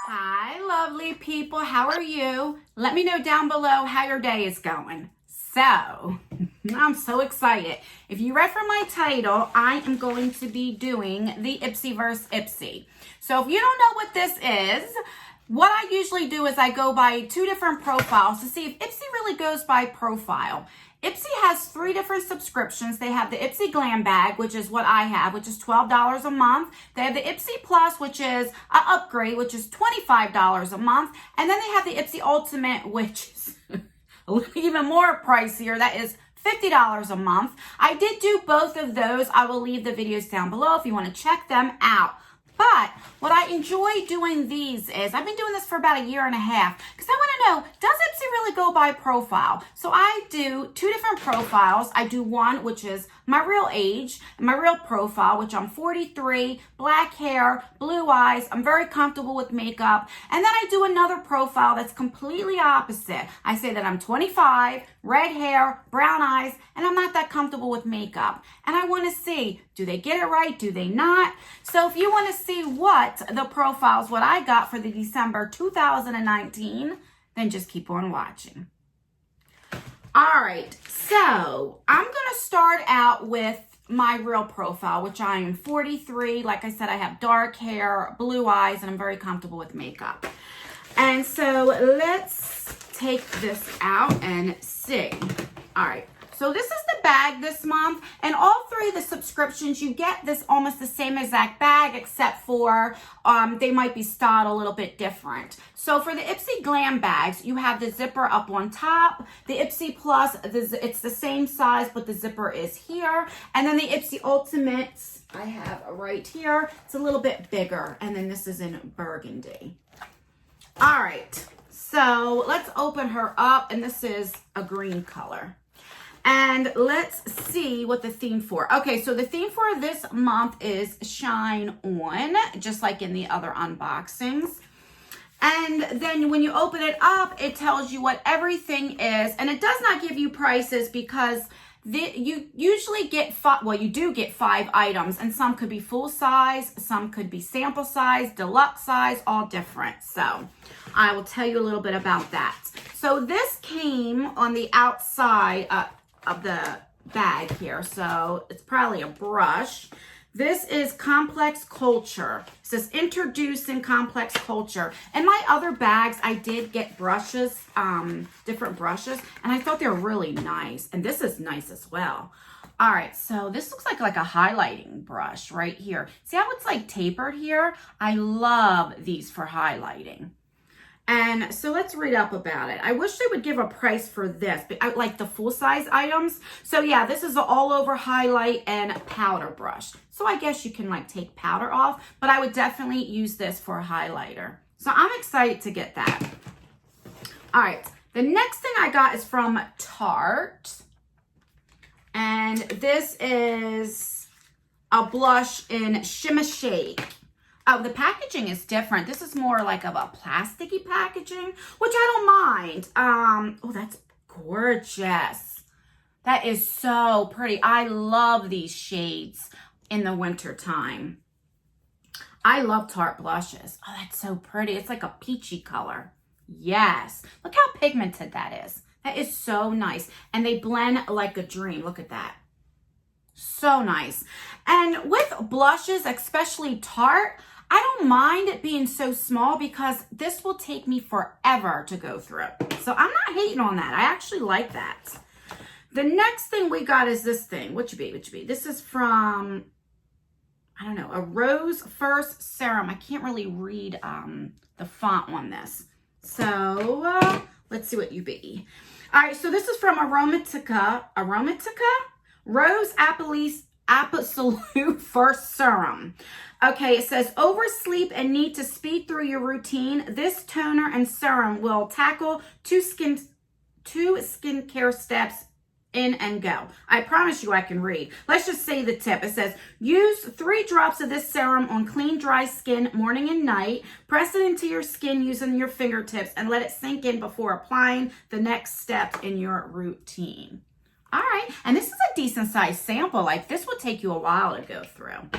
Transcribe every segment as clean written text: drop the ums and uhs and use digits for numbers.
Hi, lovely people. How are you? Let me know down below how your day is going. So, I'm so excited. If you read from my title, I am going to be doing the Ipsy versus Ipsy. So, if you don't know what this is, what I usually do is I go by two different profiles to see if Ipsy really goes by profile. Ipsy has 3 different subscriptions. They have the Ipsy Glam Bag, which is what I have, which is $12 a month. They have the Ipsy Plus, which is an upgrade, which is $25 a month. And then they have the Ipsy Ultimate, which is even more pricier. That is $50 a month. I did do both of those. I will leave the videos down below if you want to check them out. But what I enjoy doing these is, I've been doing this for about 1.5 years because I want to know, does Ipsy really go by profile? So I do 2 different profiles. I do one, which is my real age, my real profile, which I'm 43, black hair, blue eyes. I'm very comfortable with makeup. And then I do another profile that's completely opposite. I say that I'm 25, red hair, brown eyes, and I'm not that comfortable with makeup. And I want to see, do they get it right? Do they not? So if you want to see what the profiles, what I got for the December 2019, then just keep on watching. All right, so I'm going to start out with my real profile, which I am 43. Like I said, I have dark hair, blue eyes, and I'm very comfortable with makeup. And so let's take this out and see. All right. So this is the bag this month, and all 3 of the subscriptions, you get this almost the same exact bag, except for they might be styled a little bit different. So for the Ipsy Glam bags, you have the zipper up on top. The Ipsy Plus, it's the same size, but the zipper is here. And then the Ipsy Ultimates, I have right here. It's a little bit bigger, and then this is in burgundy. All right, so let's open her up, and this is a green color. And let's see what the theme for. Okay, so the theme for this month is Shine On, just like in the other unboxings. And then when you open it up, it tells you what everything is. And it does not give you prices because you usually get 5, well, you do get 5 items. And some could be full size, some could be sample size, deluxe size, all different. So I will tell you a little bit about that. So this came on the outside of the bag here, so it's probably a brush. This is Complex Culture. It says introducing Complex Culture. In my other bags, I did get brushes, different brushes, and I thought they were really nice. And this is nice as well. All right, so this looks like a highlighting brush right here. See how it's like tapered here? I love these for highlighting. And so let's read up about it. I wish they would give a price for this, but I like the full-size items. So yeah, this is an all-over highlight and powder brush. So I guess you can like take powder off, but I would definitely use this for a highlighter. So I'm excited to get that. All right, the next thing I got is from Tarte. And this is a blush in Shimmer Shake. Oh, the packaging is different. This is more like of a plasticky packaging, which I don't mind. Oh, that's gorgeous. That is so pretty. I love these shades in the winter time. I love Tarte blushes. Oh, that's so pretty. It's like a peachy color. Yes. Look how pigmented that is. That is so nice. And they blend like a dream. Look at that. So nice. And with blushes, especially Tarte, I don't mind it being so small because this will take me forever to go through. So I'm not hating on that. I actually like that. The next thing we got is this thing. What should be? This is from, I don't know, a Rose First Serum. I can't really read the font on this. So let's see what you be. All right, so this is from Aromatica. Rose Absolute First Serum. Okay, it says, oversleep and need to speed through your routine. This toner and serum will tackle 2 skincare steps in and go. I promise you I can read. Let's just say the tip. It says, use 3 drops of this serum on clean, dry skin morning and night. Press it into your skin using your fingertips and let it sink in before applying the next step in your routine. All right, and this is a decent sized sample. Like this would take you a while to go through.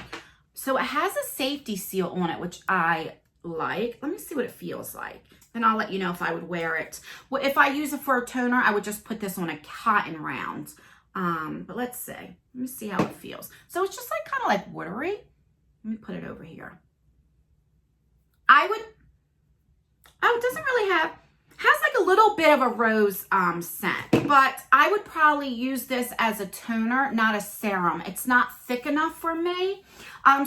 So it has a safety seal on it, which I like. Let me see what it feels like. Then I'll let you know if I would wear it. Well, if I use it for a toner, I would just put this on a cotton round. But let's see. Let me see how it feels. So it's just like kind of like watery. Let me put it over here. It doesn't really has like a little bit of a rose scent, but I would probably use this as a toner, not a serum. It's not thick enough for me.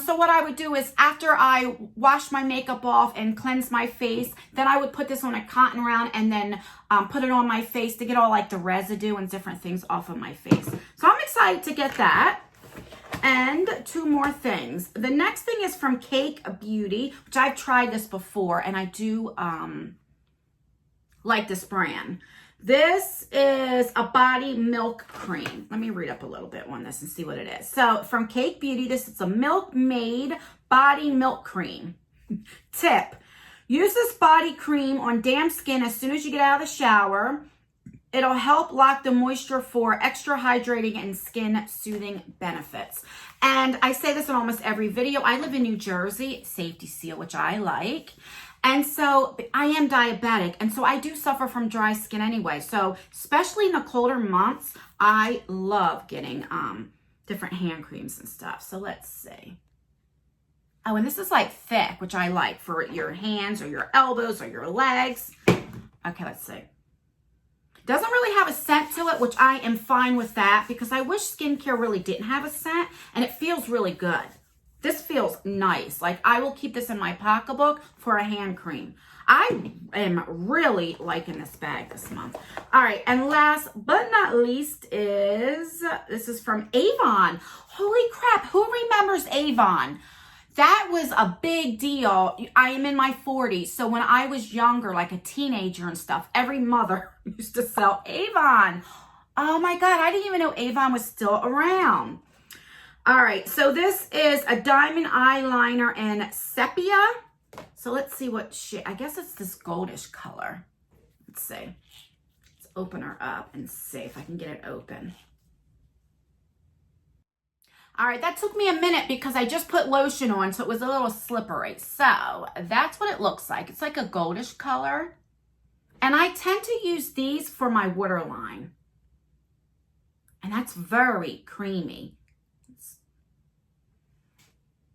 So what I would do is after I wash my makeup off and cleanse my face, then I would put this on a cotton round and then put it on my face to get all like the residue and different things off of my face. So I'm excited to get that. And two more things. The next thing is from Cake Beauty, which I've tried this before, and I do like this brand. This is a body milk cream. Let me read up a little bit on this and see what it is. So from Cake Beauty, this is a Milk Made body milk cream. Tip: use this body cream on damp skin as soon as you get out of the shower. It'll help lock the moisture for extra hydrating and skin soothing benefits. And I say this in almost every video. I live in New Jersey, safety seal, which I like. And so I am diabetic, and so I do suffer from dry skin anyway. So especially in the colder months, I love getting different hand creams and stuff. So let's see. Oh, and this is like thick, which I like for your hands or your elbows or your legs. Okay, let's see. Doesn't really have a scent to it, which I am fine with that because I wish skincare really didn't have a scent, and it feels really good. This feels nice. Like I will keep this in my pocketbook for a hand cream. I am really liking this bag this month. All right, and last but not least is, this is from Avon. Holy crap, who remembers Avon? That was a big deal. I am in my 40s, so when I was younger, like a teenager and stuff, every mother used to sell Avon. Oh my God, I didn't even know Avon was still around. All right, so this is a diamond eyeliner in sepia. So let's see what shade. I guess it's this goldish color. Let's see. Let's open her up and see if I can get it open. All right, that took me a minute because I just put lotion on, so it was a little slippery. So that's what it looks like. It's like a goldish color. And I tend to use these for my waterline. And that's very creamy.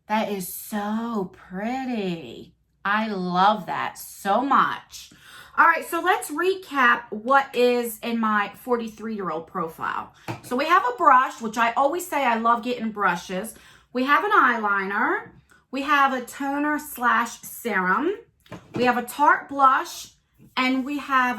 That is so pretty. I love that so much. All right, so let's recap what is in my 43-year-old profile. So we have a brush, which I always say I love getting brushes. We have an eyeliner. We have a toner slash serum. We have a Tarte blush. And we have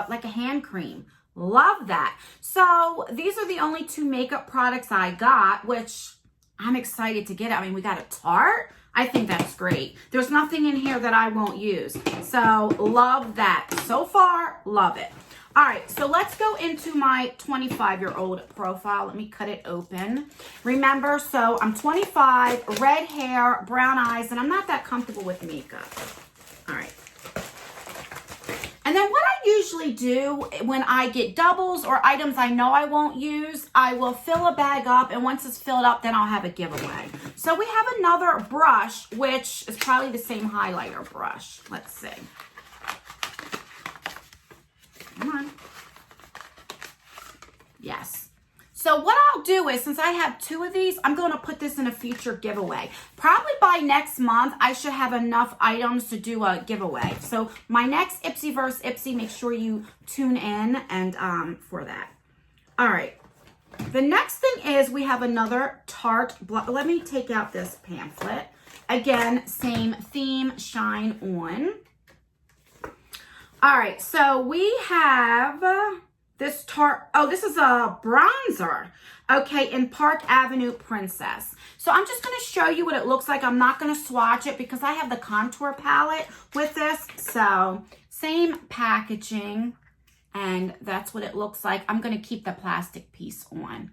like a hand cream. Love that. So these are the only two makeup products I got, which I'm excited to get. I mean, we got a Tarte. I think that's great. There's nothing in here that I won't use. So love that. So far, love it. All right, so let's go into my 25-year-old profile. Let me cut it open. Remember, so I'm 25, red hair, brown eyes, and I'm not that comfortable with makeup. All right. And then what I usually do when I get doubles or items I know I won't use, I will fill a bag up, and once it's filled up, then I'll have a giveaway. So we have another brush, which is probably the same highlighter brush. Let's see. Come on. Yes. So what I'll do is, since I have two of these, I'm going to put this in a future giveaway. Probably by next month, I should have enough items to do a giveaway. So my next Ipsy vs. Ipsy, make sure you tune in and for that. All right. The next thing is we have another Tarte. Let me take out this pamphlet. Again, same theme, shine on. All right. So we have this Tarte, oh, this is a bronzer, okay, in Park Avenue Princess. So I'm just going to show you what it looks like. I'm not going to swatch it because I have the contour palette with this. So same packaging, and that's what it looks like. I'm going to keep the plastic piece on,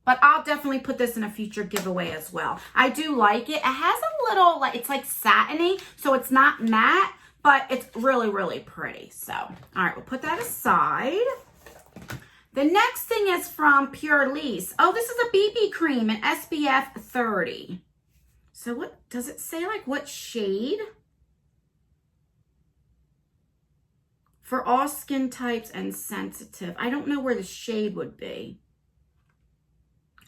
but I'll definitely put this in a future giveaway as well. I do like it. It has a little, like, it's like satiny, so it's not matte, but it's really, really pretty. So, all right, we'll put that aside. The next thing is from Pure Lise. Oh, this is a BB cream in SPF 30. So what does it say, like what shade? for all skin types and sensitive. I don't know where the shade would be.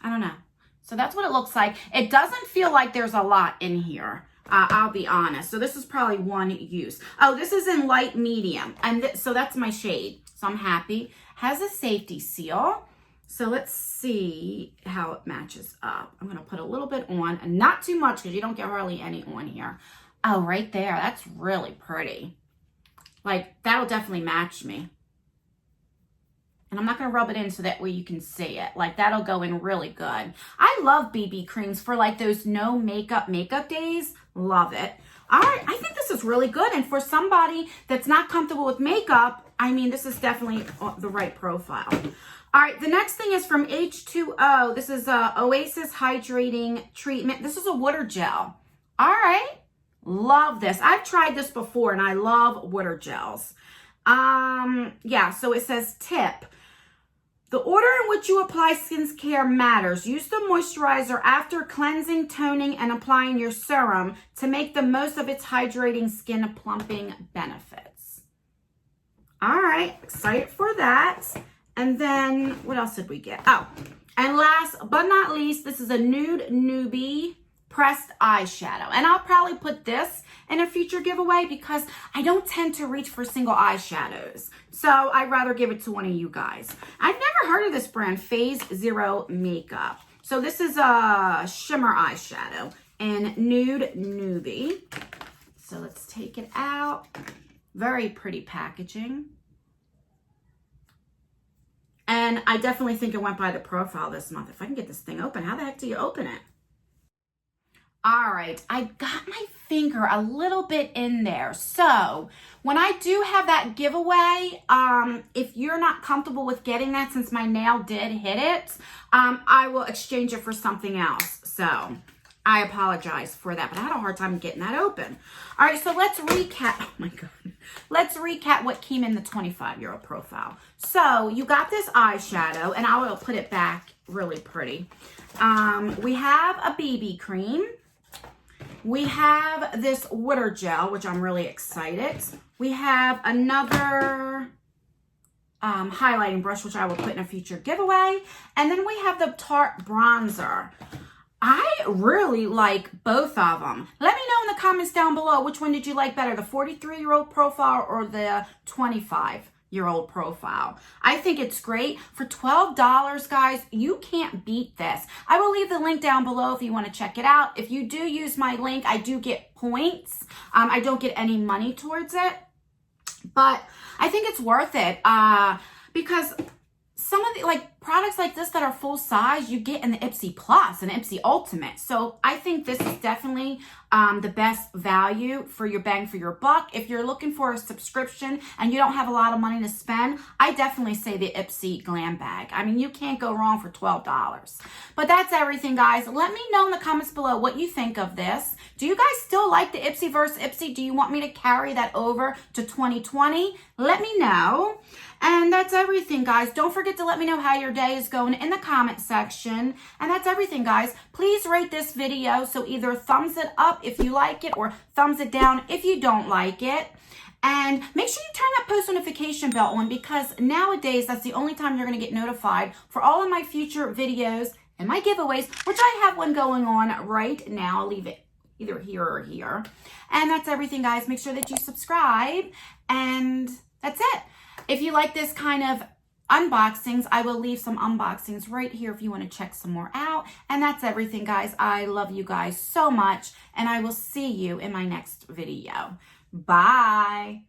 I don't know. So that's what it looks like. It doesn't feel like there's a lot in here. I'll be honest. So this is probably one use. Oh, this is in light medium. And so that's my shade. So I'm happy. Has a safety seal. So let's see how it matches up. I'm going to put a little bit on, and not too much because you don't get hardly any on here. Oh, right there. That's really pretty. Like, that'll definitely match me. And I'm not going to rub it in so that way you can see it. Like, that'll go in really good. I love BB creams for like those no makeup days. Love it. All right, I think this is really good. And for somebody that's not comfortable with makeup, I mean, this is definitely the right profile. All right, the next thing is from H2O. This is a Oasis Hydrating Treatment. This is a water gel. All right, love this. I've tried this before, and I love water gels. Yeah, so it says tip. The order in which you apply skincare matters. Use the moisturizer after cleansing, toning, and applying your serum to make the most of its hydrating skin plumping benefits. All right, excited for that. And then what else did we get? Oh, and last but not least, this is a Nude Newbie pressed eyeshadow. And I'll probably put this in a future giveaway because I don't tend to reach for single eyeshadows. So I'd rather give it to one of you guys. I've never heard of this brand, Phase Zero Makeup. So this is a shimmer eyeshadow in Nude Newbie. So let's take it out. Very pretty packaging. And I definitely think it went by the profile this month. If I can get this thing open, how the heck do you open it? All right, I got my finger a little bit in there. So when I do have that giveaway, if you're not comfortable with getting that, since my nail did hit it, I will exchange it for something else. So I apologize for that, but I had a hard time getting that open. All right, so let's recap. Oh my God. Let's recap what came in the 25-year-old profile. So you got this eyeshadow, and I will put it back really pretty. We have a BB cream. We have this water gel, which I'm really excited. We have another highlighting brush, which I will put in a future giveaway. And then we have the Tarte bronzer. I really like both of them. Let me know in the comments down below, which one did you like better, the 43-year-old profile or the 25-year-old profile? I think it's great. For $12, guys, you can't beat this. I will leave the link down below if you want to check it out. If you do use my link, I do get points. I don't get any money towards it, but I think it's worth it because some of the products like this that are full size, you get in the Ipsy Plus and Ipsy Ultimate. So I think this is definitely the best value for your bang for your buck. If you're looking for a subscription and you don't have a lot of money to spend, I definitely say the Ipsy Glam Bag. I mean, you can't go wrong for $12. But that's everything, guys. Let me know in the comments below what you think of this. Do you guys still like the Ipsy versus Ipsy? Do you want me to carry that over to 2020? Let me know. And that's everything, guys. Don't forget to let me know how your day is going in the comment section. And that's everything, guys. Please rate this video. So either thumbs it up if you like it or thumbs it down if you don't like it. And make sure you turn that post notification bell on because nowadays that's the only time you're going to get notified for all of my future videos and my giveaways, which I have one going on right now. I'll leave it either here or here. And that's everything, guys. Make sure that you subscribe. And that's it. If you like this kind of unboxings, I will leave some unboxings right here if you want to check some more out. And that's everything, guys. I love you guys so much, and I will see you in my next video. Bye.